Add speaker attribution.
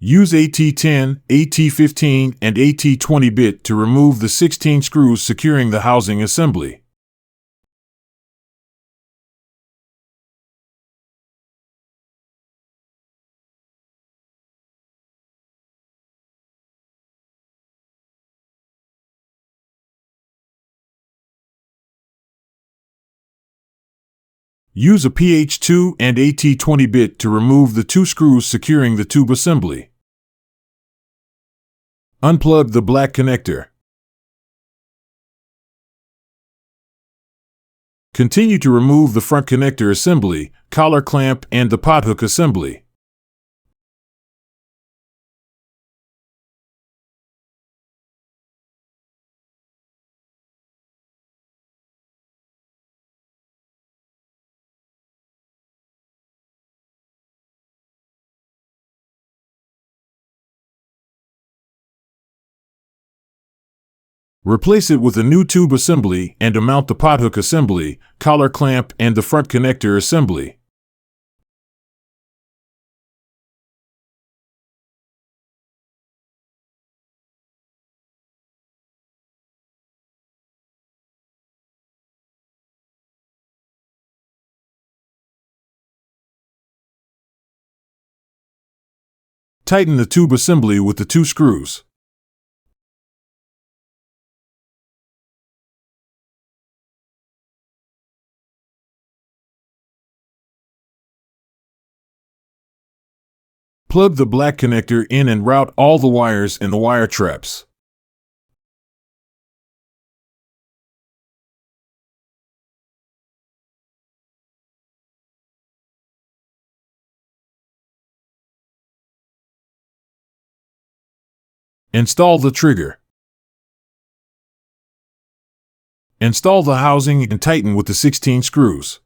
Speaker 1: Use AT10, AT15, and AT20 bit to remove the 16 screws securing the housing assembly. Use a PH2 and AT20 bit to remove the 2 screws securing the tube assembly. Unplug the black connector. Continue to remove the front connector assembly, collar clamp, and the pothook assembly. Replace it with a new tube assembly and mount the pothook assembly, collar clamp, and the front connector assembly. Tighten the tube assembly with the 2 screws. Plug the black connector in and route all the wires in the wire traps. Install the trigger. Install the housing and tighten with the 16 screws.